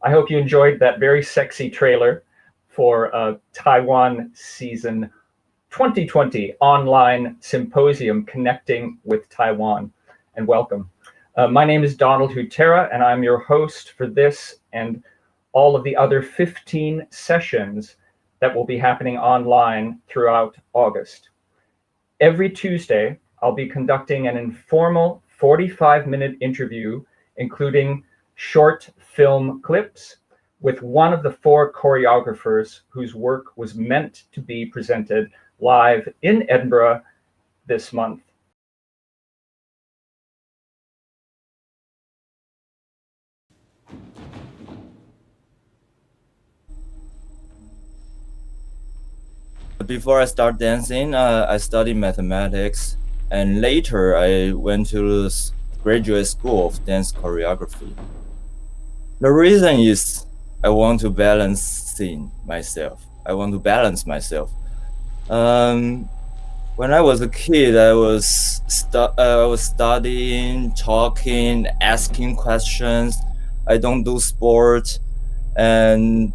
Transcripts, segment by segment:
I hope you enjoyed that very sexy trailer for Taiwan season 2020 online symposium connecting with Taiwan. And welcome. My name is Donald Hutera, and I'm your host for this and all of the other 15 sessions that will be happening online throughout August. Every Tuesday, I'll be conducting an informal 45-minute interview, including short film clips with one of the four choreographers whose work was meant to be presented live in Edinburgh this month. Before I start dancing, I studied mathematics, and later I went to the graduate school of dance choreography. The reason is I want to myself. I want to balance myself. When I was a kid, I was studying, talking, asking questions. I don't do sport, and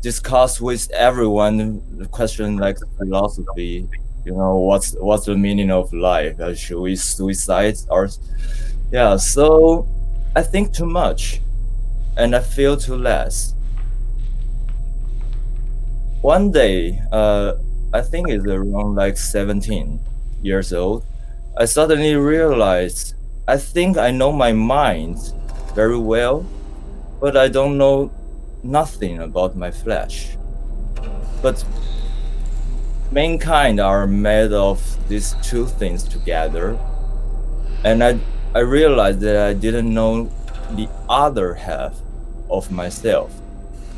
discuss with everyone the question like philosophy. What's the meaning of life? Should we suicide or yeah? So I think too much, and I feel too less. One day, I think it's around like 17 years old. I suddenly realized I think I know my mind very well, but I don't know nothing about my flesh. But mankind are made of these two things together, and I realized that I didn't know the other half of myself.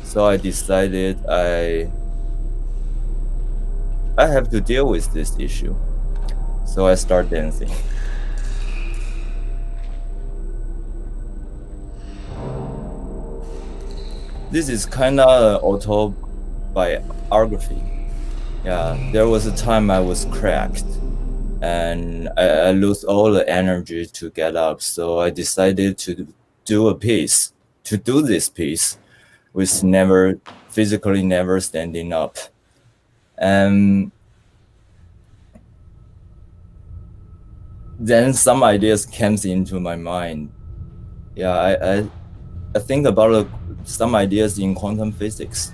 So I decided I have to deal with this issue. So I start dancing. This is kind of autobiography. Yeah, there was a time I was cracked, and I lose all the energy to get up. So I decided to do this piece with never physically never standing up. And then some ideas came into my mind. Yeah, I think about some ideas in quantum physics,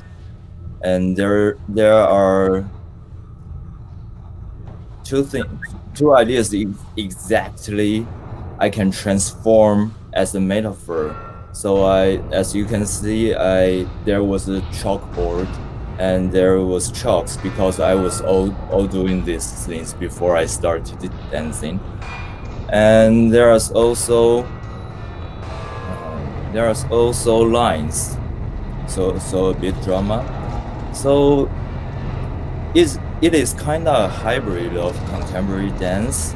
and there are two ideas exactly I can transform as a metaphor. So as you can see, there was a chalkboard and there was chalks because I was all doing these things before I started dancing. And there's also lines, so a bit drama. So it is kind of a hybrid of contemporary dance,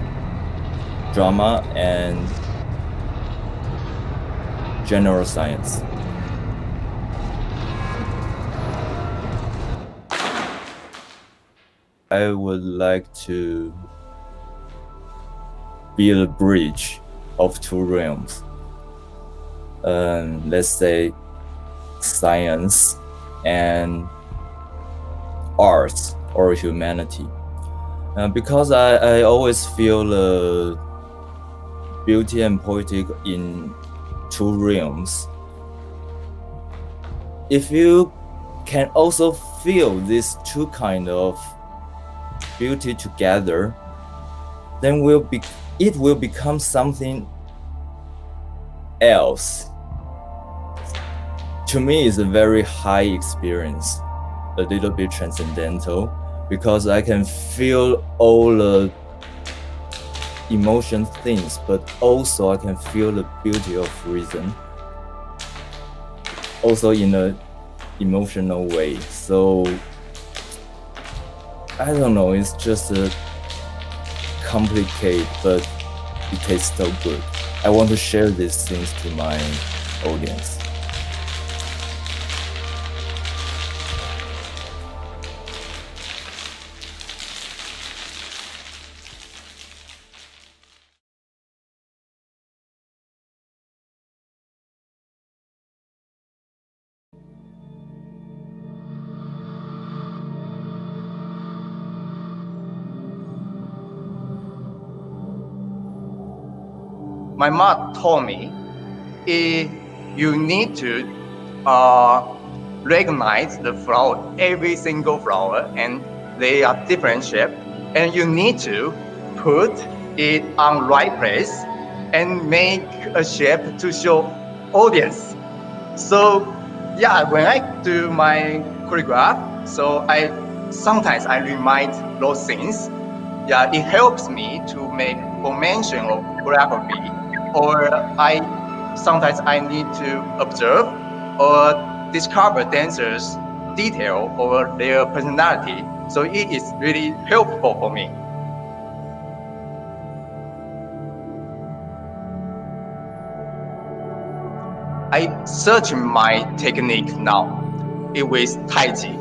drama, and general science. I would like to build a bridge of two realms. Let's say science and arts or humanity. Because I always feel beauty and poetic in two realms. If you can also feel these two kind of beauty together, then it will become something else. To me, it's a very high experience, a little bit transcendental, because I can feel all the emotion things, but also I can feel the beauty of reason, also in a emotional way. So I don't know, it's just a complicated, but it tastes so good. I want to share these things to my audience. my mom told me, you need to uh, recognize the flower, every single flower, and they are different shape, and you need to put it on right place and make a shape to show audience. So yeah, when I do my choreograph, so sometimes I remind those things. Yeah, it helps me to make formation of choreography, or sometimes I need to observe or discover dancers' detail or their personality. So it is really helpful for me. I search my technique now. It was Tai Chi,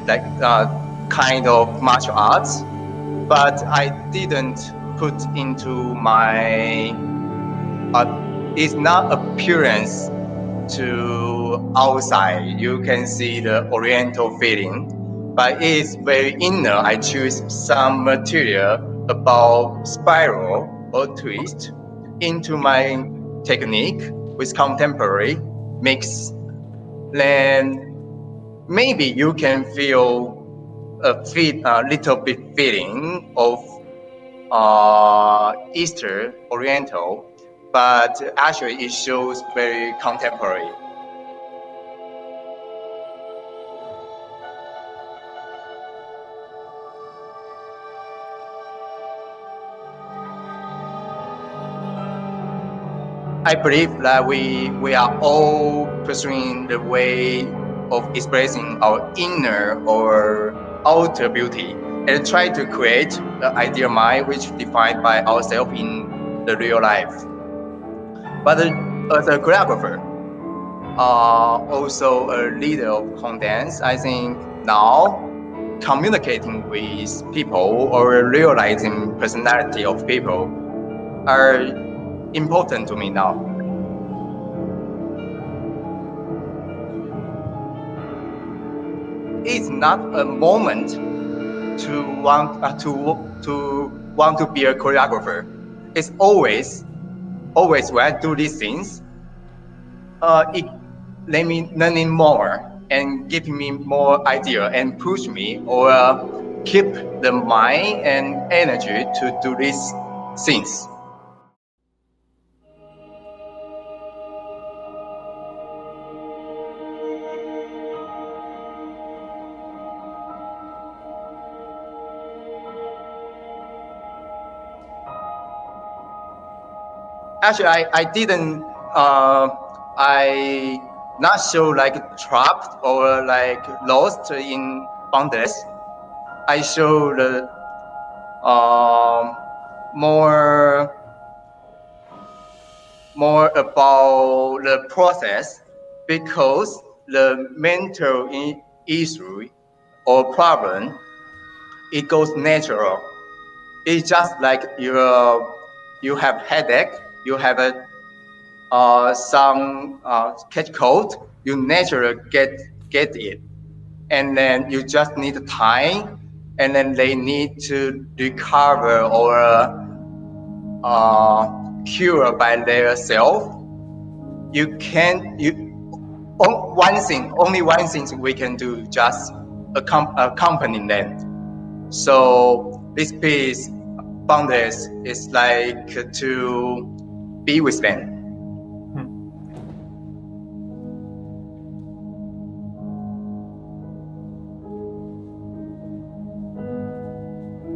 like kind of martial arts, but I didn't put into my. It's not appearance to outside. You can see the Oriental feeling, but it's very inner. I choose some material about spiral or twist into my technique with contemporary mix. Then maybe you can feel a little bit feeling of Eastern Oriental, but actually it shows very contemporary. I believe that we are all pursuing the way of expressing our inner or outer beauty and try to create the ideal mind which defined by ourselves in the real life. But as a choreographer, also a leader of contents, I think now communicating with people or realizing personality of people are important to me now. It's not a moment to want to be a choreographer. It's always when I do these things, it let me learning more and giving me more idea and push me or keep the mind and energy to do these things. Actually, I didn't. I not so like trapped or like lost in boundaries. I show the more more about the process because the mental issue or problem it goes natural. It's just like you have headache, you have a some catch cold, you naturally get it, and then you just need time, and then they need to recover or cure by their self. You can you only one thing we can do just accompany them. So this piece boundaries is like to be with them.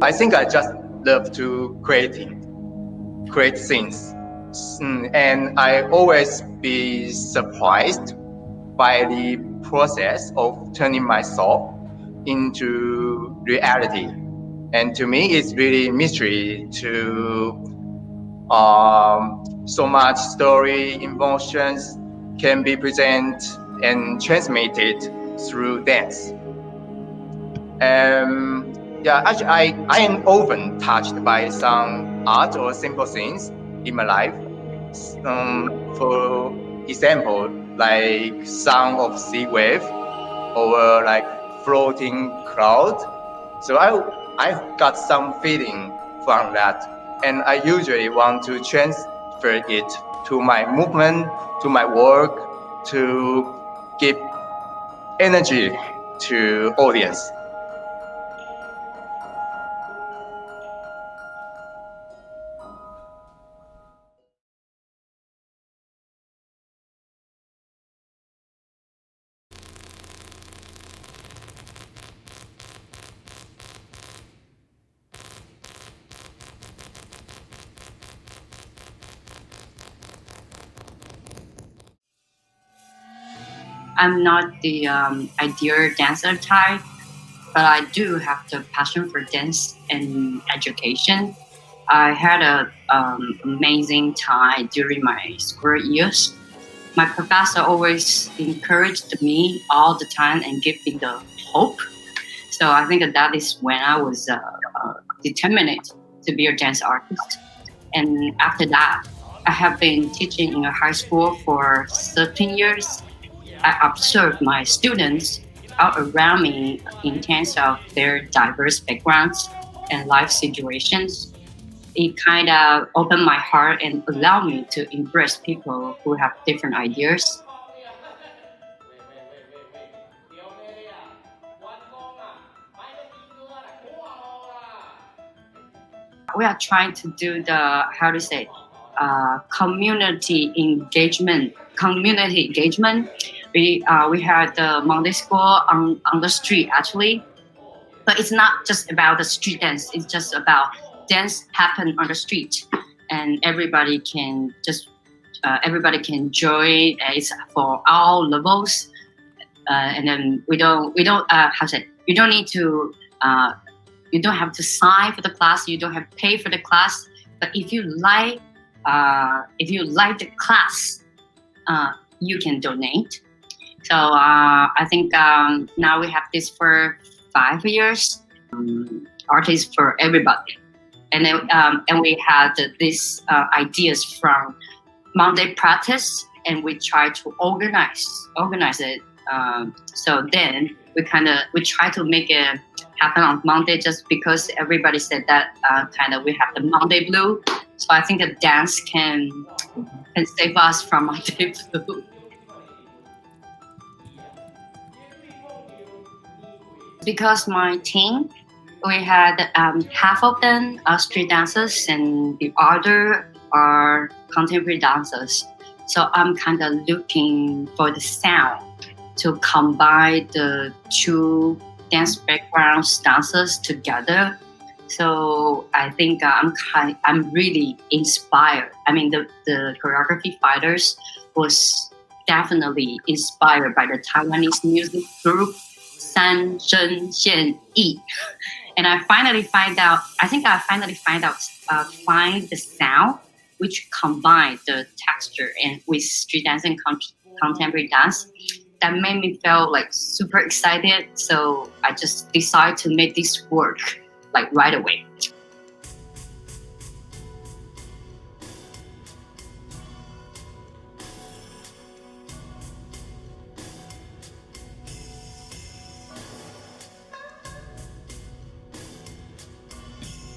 I think I just love to create things, and I always be surprised by the process of turning myself into reality. And to me, it's really mystery to so much story, emotions can be presented and transmitted through dance. Yeah, actually, I am often touched by some art or simple things in my life. For example, like sound of sea wave or like floating cloud. So I got some feeling from that, and I usually want to transfer it to my movement, to my work, to give energy to audience. I'm not the ideal dancer type, but I do have the passion for dance and education. I had a amazing time during my school years. My professor always encouraged me all the time and gave me the hope. So I think that is when I was determined to be a dance artist. And after that, I have been teaching in a high school for 13 years. I observed my students all around me in terms of their diverse backgrounds and life situations. It kind of opened my heart and allowed me to embrace people who have different ideas. We are trying to do the community engagement. We had the Monday school on the street actually, but it's not just about the street dance. It's just about dance happen on the street, and everybody can join. It's for all levels, and then we don't you don't need to. You don't have to sign for the class. You don't have to pay for the class. But if you like the class, you can donate. So I think now we have this for 5 years. Artists for everybody, and then and we had these ideas from Monday practice, and we try to organize it. So then we try to make it happen on Monday, just because everybody said that we have the Monday blue. So I think a dance can save us from Monday blue. Because my team, we had half of them are street dancers and the other are contemporary dancers. So I'm kind of looking for the sound to combine the two dance backgrounds dancers together. So I think I'm really inspired. I mean, the choreography fighters was definitely inspired by the Taiwanese music group San Zhen Xian Yi. And I finally find the sound which combined the texture and with street dance and contemporary dance. That made me feel like super excited. So I just decided to make this work like right away.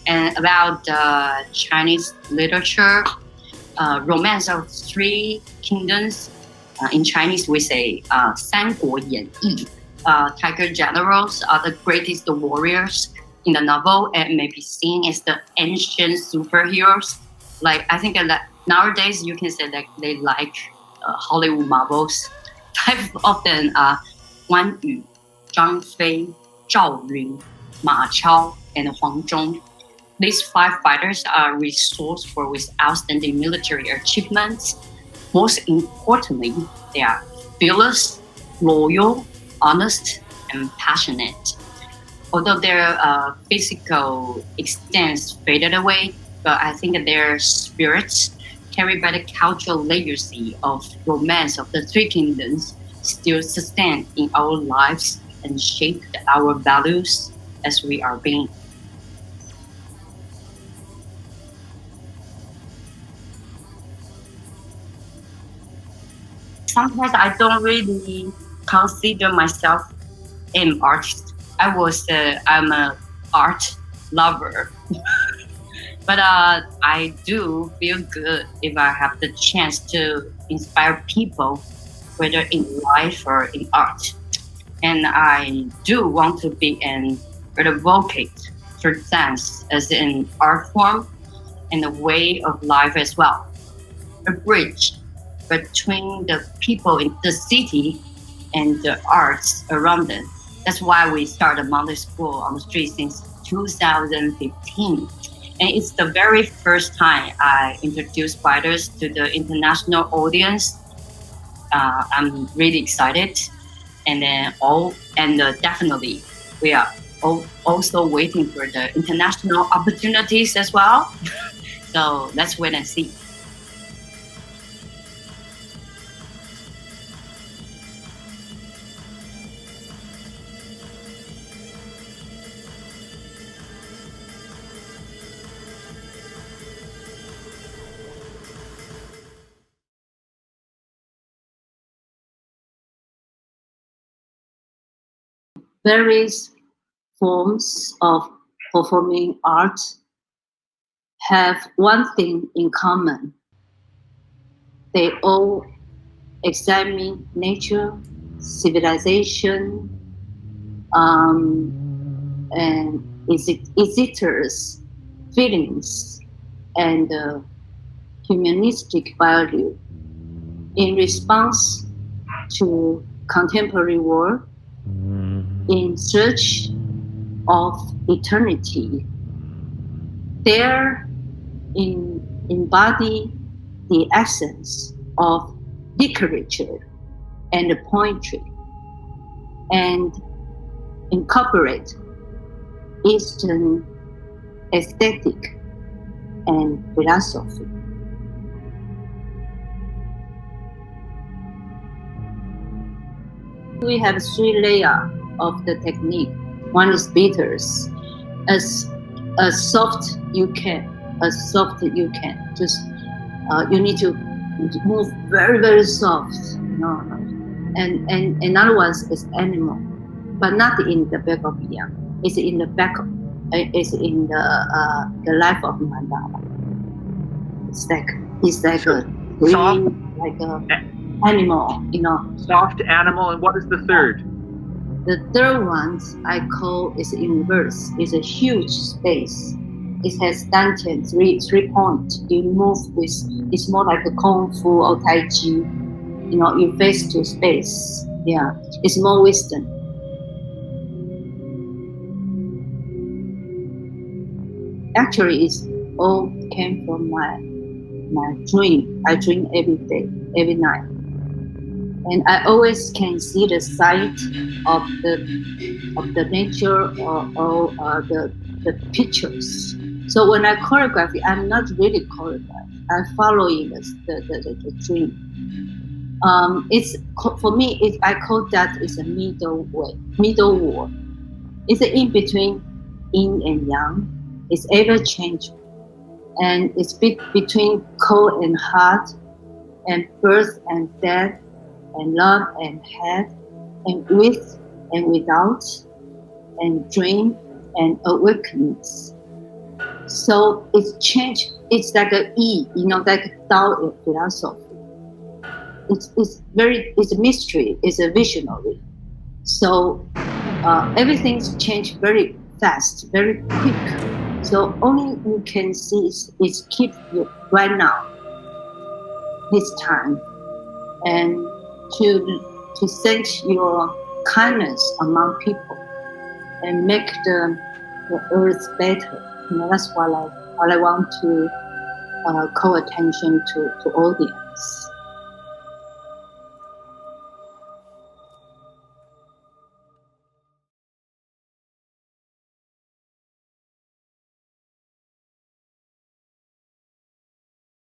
And about Chinese literature, romance of three kingdoms. In Chinese, we say 三国演义. Tiger generals are the greatest warriors in the novel and may be seen as the ancient superheroes. Like I think that nowadays you can say that they like Hollywood Marvels. Five of them are Guan Yu, Zhang Fei, Zhao Yun, Ma Chao, and Huang Zhong. These 5 fighters are resourceful with outstanding military achievements. Most importantly, they are fearless, loyal, honest, and passionate. Although their physical extents faded away, but I think that their spirits, carried by the cultural legacy of romance of the three kingdoms, still sustain in our lives and shape our values as we are being. Sometimes I don't really consider myself an artist. I'm an art lover. But I do feel good if I have the chance to inspire people, whether in life or in art. And I do want to be an advocate for dance as an art form and a way of life as well. A bridge between the people in the city and the arts around it. That's why we started Mountain School on the street since 2015. And it's the very first time I introduced spiders to the international audience. I'm really excited. And then definitely we are also waiting for the international opportunities as well. So let's wait and see. Various forms of performing art have one thing in common. They all examine nature, civilization, and visitors' feelings and humanistic value in response to contemporary world in search of eternity. There embody the essence of literature and poetry and incorporate Eastern aesthetic and philosophy. We have three layers of the technique. One is bitters, as soft you can, Just you need to move very, very soft, And another one is animal, but not in the back of the young. It's in the back. It's in the life of mandala. It's like So, a green, soft, like a animal, Soft animal, and what is the third? The third one I call is inverse. It's a huge space. It has dantian, three points. You move with. It's more like a kung fu or tai chi. You face to space. Yeah, it's more wisdom. Actually, it's all came from my dream. I dream every day, every night, and I always can see the sight of the nature or the pictures. So when I choreograph, I'm not really choreograph. I'm following the dream. It's for me. I call that is a middle wall. It's in between yin and yang. It's ever changing, and it's between cold and hot, and birth and death, and love and hate, and with and without, and dream and awakenings. So it's changed. It's like a like Tao philosophy. It's a mystery. It's a visionary. So everything's changed very fast, very quick. So only you can see is keep you right now, this time, and to send your kindness among people and make the earth better. That's what I want to call attention to audience.